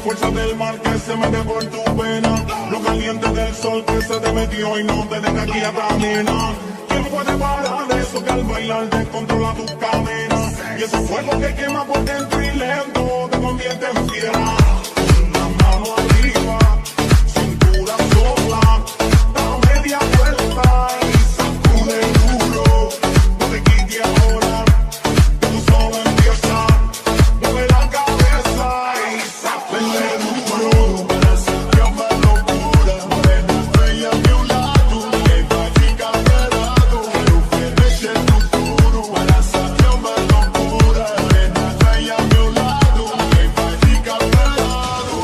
fuerza del mar que se mete por tu vena, lo caliente del sol que se te metió y no te deja aquí a caminar. ¿Quién puede parar eso que al bailar descontrola tus cadenas? Y ese fuego que quema por dentro y lento te convierte en fiera. Una mano arriba, cintura sola, da media vuelta y sacude duro. No te quites ahora, que tú solo empieza. Mueve la cabeza y sacude duro. Para sacarme locura, morena bella a mi lado, que va a ficar pelado, pero oferece el futuro. Para sacarme locura, morena bella a mi lado, que va a ficar pelado.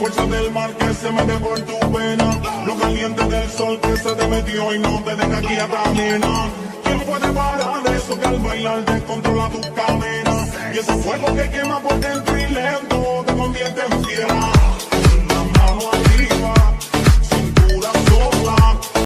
fuerza del mar que se mete por tu vena, lo caliente del sol que se te metió y no te deja quieta, nena. ¿Quién puede parar eso que al bailar descontrola tus cadenas? Y ese fuego que quema por dentro y lento te convierte en